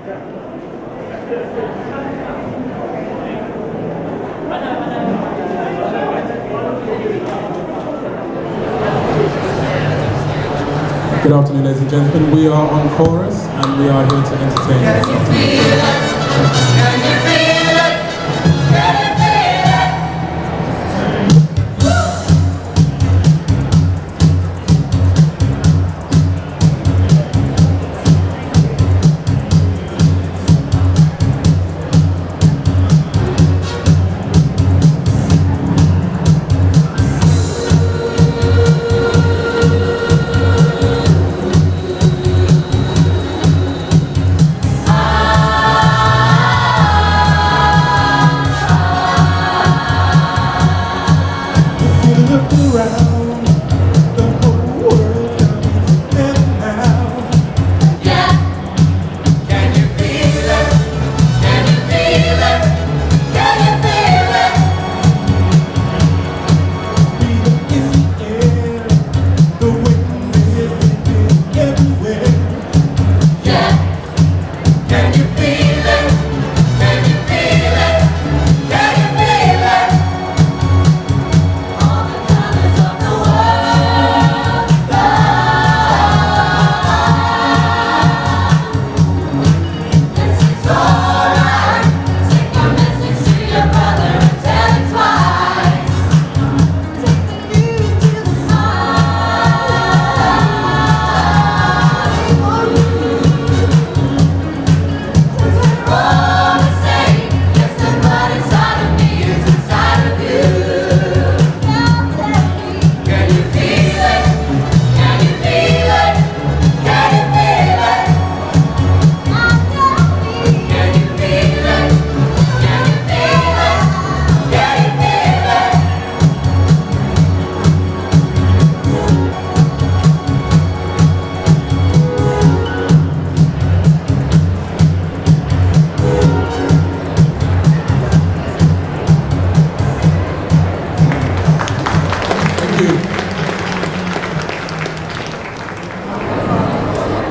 Good afternoon, ladies and gentlemen. We are on chorus and we are here to entertain you. Can you feel it? Can you feel it? Can you feel it?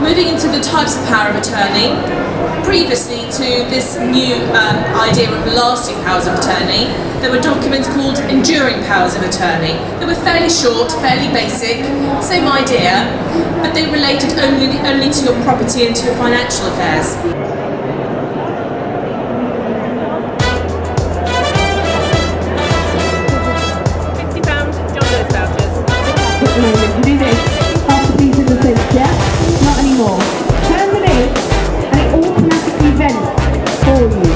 Moving into the types of power of attorney, previously to this new idea of lasting powers of attorney, there were documents called enduring powers of attorney. They were fairly short, fairly basic, same idea, but they related only to your property and to your financial affairs. To do this, half the piece of the sense, yeah? Not anymore. Turn the lid and it automatically vents for you.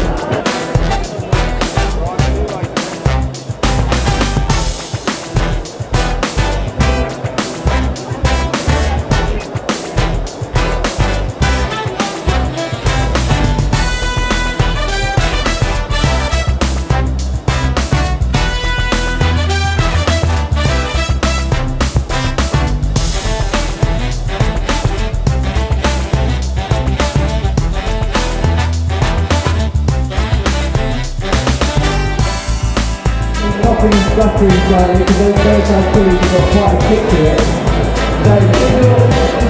Sputtering slightly because those have got quite a kick to it. So if you're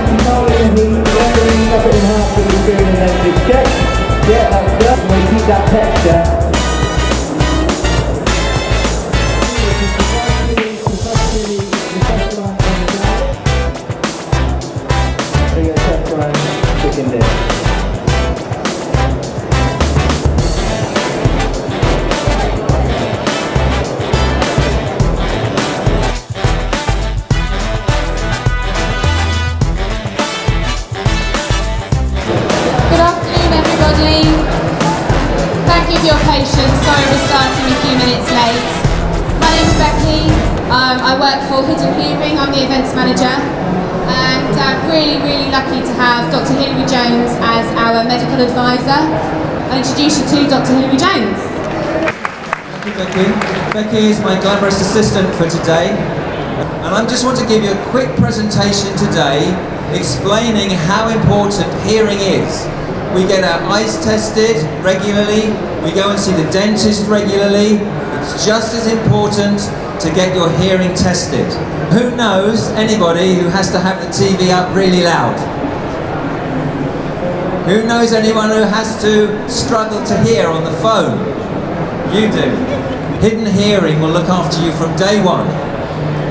controlling the heat, leveling up it in half with the spoon and then just check. Yeah, that's good. And we keep that texture. So you're going to test around chicken dish. Thank you for your patience. Sorry we're starting a few minutes late. My name's Becky. I work for Hidden Hearing. I'm the events manager, and I'm really lucky to have Dr. Hilary Jones as our medical advisor. I'll introduce you to Dr. Hilary Jones. Thank you, Becky. Becky is my glamorous assistant for today, and I just want to give you a quick presentation today explaining how important hearing is. We get our eyes tested regularly, we go and see the dentist regularly. It's just as important to get your hearing tested. Who knows anybody who has to have the TV up really loud? Who knows anyone who has to struggle to hear on the phone? You do. Hidden Hearing will look after you from day one.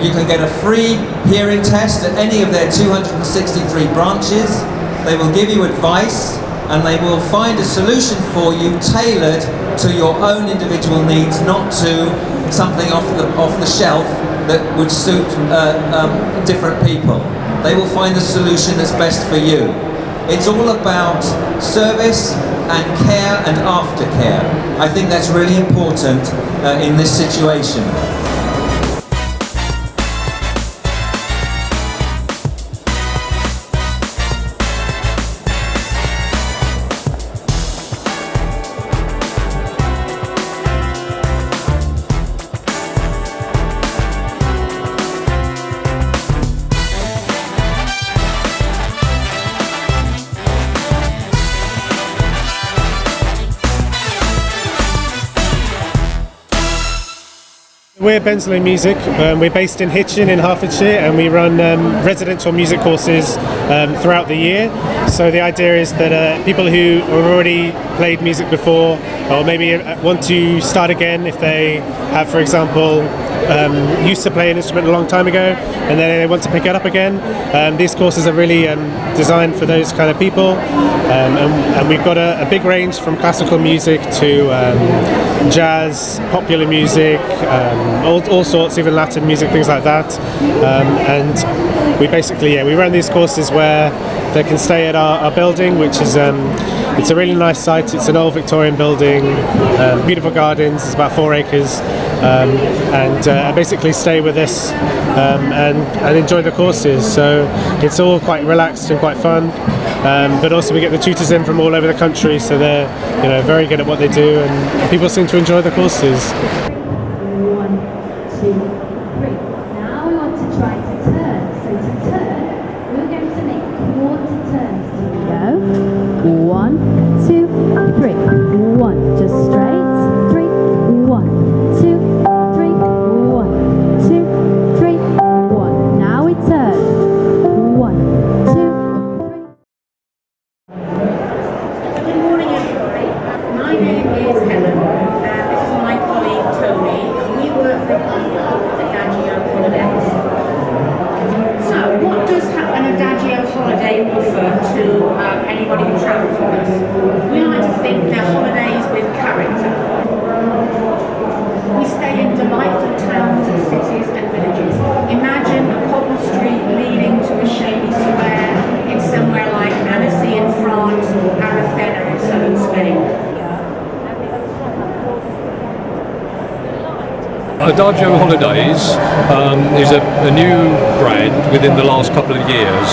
You can get a free hearing test at any of their 263 branches. They will give you advice and they will find a solution for you tailored to your own individual needs, not to something off the shelf that would suit different people. They will find the solution that's best for you. It's all about service and care and aftercare. I think that's really important in this situation. We're Bensley Music. We're based in Hitchin in Hertfordshire, and we run residential music courses throughout the year. So the idea is that people who have already played music before, or maybe want to start again if they have, for example, used to play an instrument a long time ago and then they want to pick it up again. These courses are really designed for those kind of people, and we've got a big range from classical music to jazz, popular music, all sorts, even Latin music, things like that. And we basically, we run these courses where they can stay at our building, which is it's a really nice site. It's an old Victorian building, beautiful gardens. It's about 4 acres, and basically stay with us and enjoy the courses. So it's all quite relaxed and quite fun. But also we get the tutors in from all over the country, so they're very good at what they do, and people seem to enjoy the courses. 1, 2, 3. Now we want to try to turn. So to turn, we're going to make quarter turns. Here we go. 1, 2, 3. 1, just straight. 3. 1, 2, 3. 1, 2, 3. 1. Now we turn. 1, 2, 3. Good morning, everybody. My name is Helen. This is my colleague Tony. We work for Adagio Holidays. So, what does an Adagio holiday offer to anybody who travels with us? We like to think they're holidays with character. We stay in delightful towns and cities and villages. Imagine a cobble street leading to a shady square in somewhere like Annecy in France or Aracena in southern Spain. Adagio Holidays is a new brand within the last couple of years,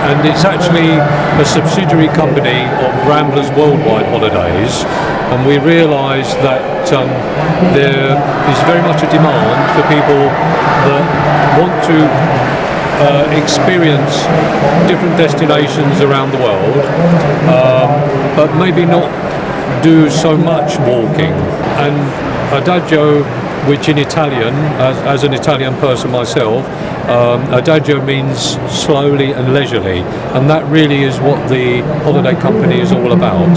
and it's actually a subsidiary company of Ramblers Worldwide Holidays, and we realised that there is very much a demand for people that want to experience different destinations around the world, but maybe not do so much walking. And Adagio, which in Italian, as an Italian person myself, Adagio means slowly and leisurely, and that really is what the holiday company is all about.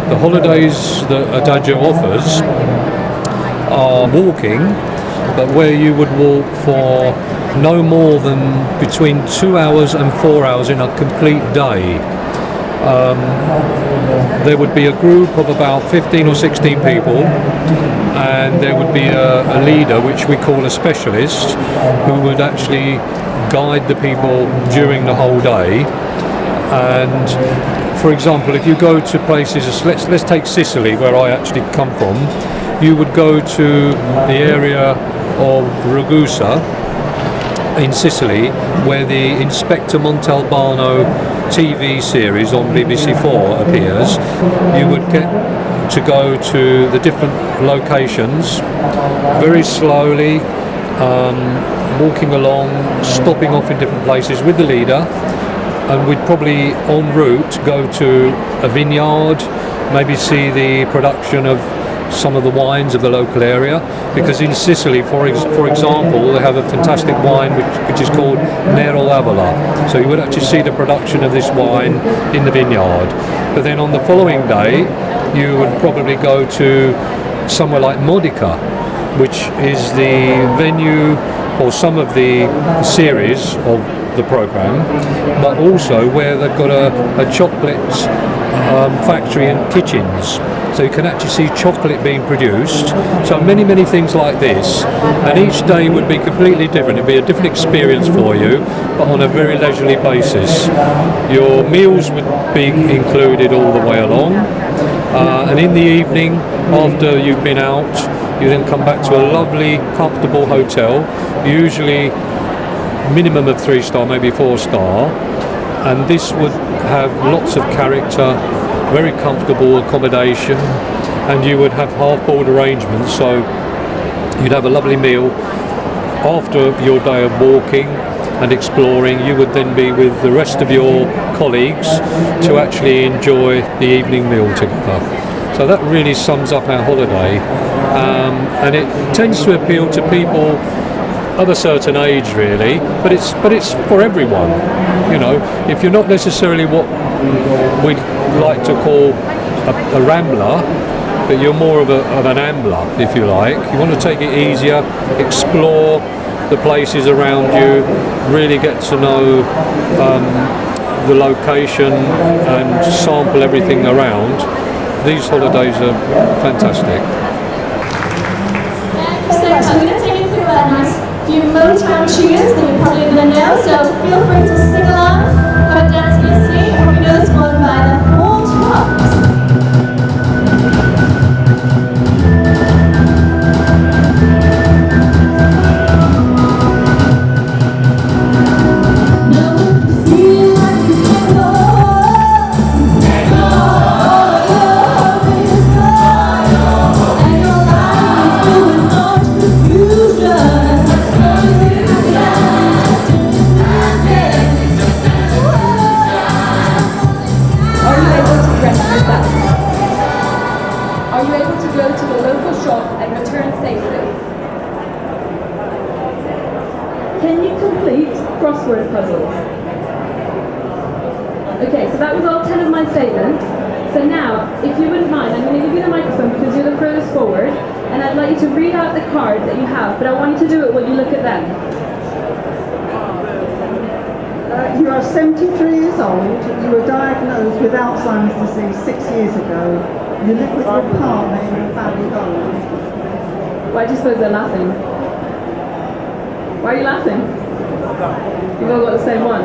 The holidays that Adagio offers are walking, but where you would walk for no more than between 2 hours and 4 hours in a complete day. There would be a group of about 15 or 16 people, and there would be a leader, which we call a specialist, who would actually guide the people during the whole day. And for example, if you go to places, let's take Sicily, where I actually come from, you would go to the area of Ragusa in Sicily, where the Inspector Montalbano TV series on BBC4 appears. You would get to go to the different locations very slowly, walking along, stopping off in different places with the leader, and we'd probably en route go to a vineyard, maybe see the production of some of the wines of the local area, because in Sicily, for example, they have a fantastic wine which is called Nero Avola. So you would actually see the production of this wine in the vineyard. But then on the following day, you would probably go to somewhere like Modica, which is the venue for some of the series of the program, but also where they've got a chocolate factory and kitchens, so you can actually see chocolate being produced. So many things like this, and each day would be completely different. It'd be a different experience for you, but on a very leisurely basis. Your meals would be included all the way along, and in the evening, after you've been out, you then come back to a lovely comfortable hotel, usually minimum of 3-star, maybe 4-star, and this would have lots of character, very comfortable accommodation, and you would have half-board arrangements, so you'd have a lovely meal. After your day of walking and exploring, you would then be with the rest of your colleagues to actually enjoy the evening meal together. So that really sums up our holiday, and it tends to appeal to people of a certain age, really, but it's for everyone. You know, if you're not necessarily what we'd like to call a rambler, but you're more of an ambler, if you like. You want to take it easier, explore the places around you, really get to know the location and sample everything around. These holidays are fantastic. So I'm going to take you through a nice few Motown tunes that you're probably going to know, so feel free to sing along, have a dance in your seat. Hope you know this one by the Four Tops. Can you complete crossword puzzles? Okay, so that was all 10 of my statements. So now, if you wouldn't mind, I'm going to give you the microphone because you're the furthest forward, and I'd like you to read out the cards that you have, but I want you to do it while you look at them. You are 73 years old. You were diagnosed with Alzheimer's disease 6 years ago. You live with your partner in your family home. Why do you suppose they're laughing? Why are you laughing? You've all got the same one.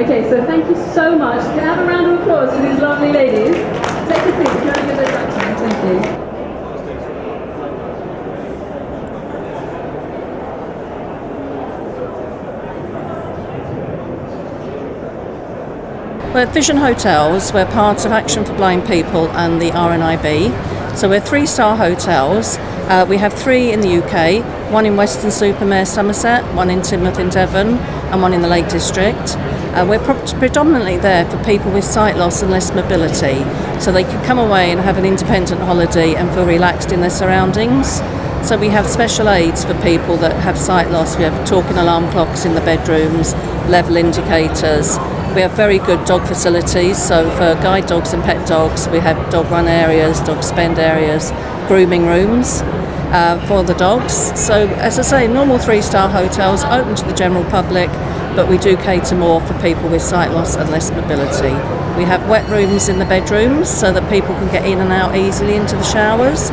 Okay, so thank you so much. Can I have a round of applause for these lovely ladies? Take a seat. Can I give those back to me? Thank you. We're at Vision Hotels. We're part of Action for Blind People and the RNIB. So we're 3-star hotels. We have 3 in the UK, 1 in Weston-super-Mare, Somerset, 1 in Teignmouth in Devon, and 1 in the Lake District. We're predominantly there for people with sight loss and less mobility, so they can come away and have an independent holiday and feel relaxed in their surroundings. So we have special aids for people that have sight loss. We have talking alarm clocks in the bedrooms, level indicators. We have very good dog facilities, so for guide dogs and pet dogs, we have dog run areas, dog spend areas, grooming rooms for the dogs. So as I say, normal 3-star hotels open to the general public, but we do cater more for people with sight loss and less mobility. We have wet rooms in the bedrooms so that people can get in and out easily into the showers.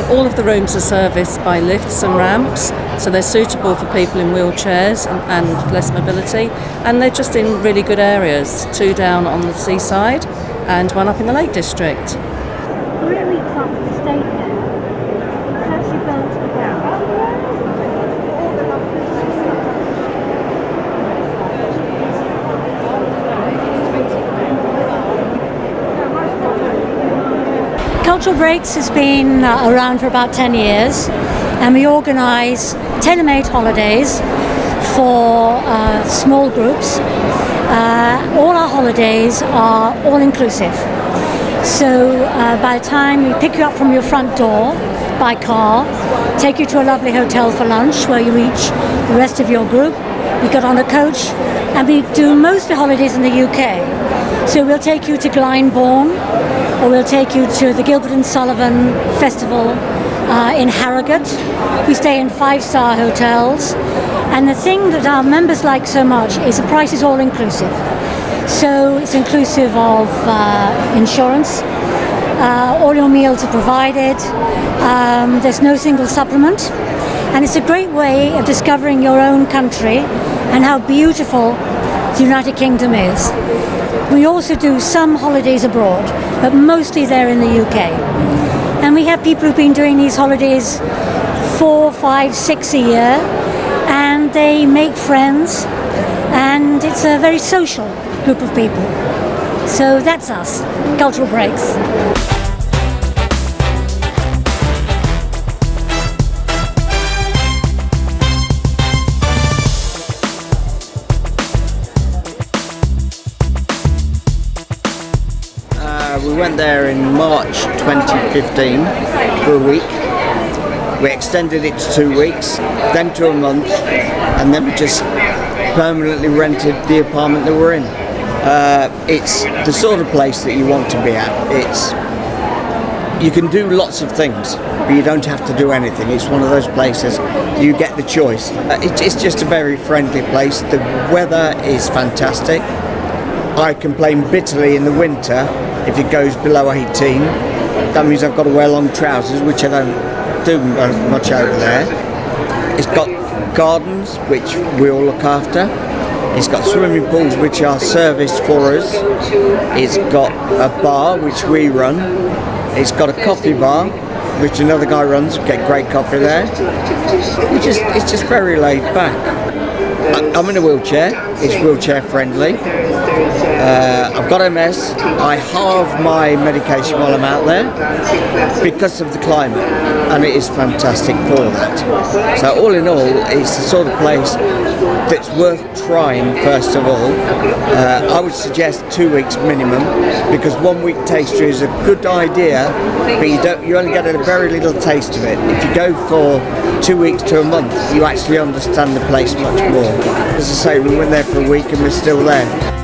All of the rooms are serviced by lifts and ramps, so they're suitable for people in wheelchairs and less mobility, and they're just in really good areas, 2 down on the seaside and 1 up in the Lake District. Really top of the state now. It's actually built to the ground. Cultural Breaks has been around for about 10 years, and we organise tailor-made holidays for small groups. All our holidays are all-inclusive. So by the time we pick you up from your front door by car, take you to a lovely hotel for lunch where you reach the rest of your group, we get on a coach, and we do most of the holidays in the UK. So we'll take you to Glyndebourne, or we'll take you to the Gilbert and Sullivan Festival in Harrogate. We stay in 5-star hotels, and the thing that our members like so much is the price is all inclusive. So it's inclusive of insurance, all your meals are provided, there's no single supplement, and it's a great way of discovering your own country and how beautiful the United Kingdom is. We also do some holidays abroad, but mostly they're in the UK. And we have people who've been doing these holidays 4, 5, 6 a year, and they make friends, and it's a very social group of people. So that's us, Cultural Breaks. We went there in March 2015 for a week. We extended it to 2 weeks, then to a month, and then we just permanently rented the apartment that we're in. It's the sort of place that you want to be at. You can do lots of things, but you don't have to do anything. It's one of those places you get the choice. It's just a very friendly place. The weather is fantastic. I complain bitterly in the winter if it goes below 18. That means I've got to wear long trousers, which I don't do much over there. It's got gardens, which we all look after. It's got swimming pools, which are serviced for us. It's got a bar, which we run. It's got a coffee bar, which another guy runs. We get great coffee there. It's just very laid back. I'm in a wheelchair. It's wheelchair friendly. I've got MS. I halve my medication while I'm out there because of the climate, and it is fantastic for that. So all in all, it's the sort of place that's worth trying. First of all, I would suggest 2 weeks minimum, because 1 week taster is a good idea, but you only get a very little taste of it. If you go for 2 weeks to a month, you actually understand the place much more. As I say, we went there for a week and we're still there.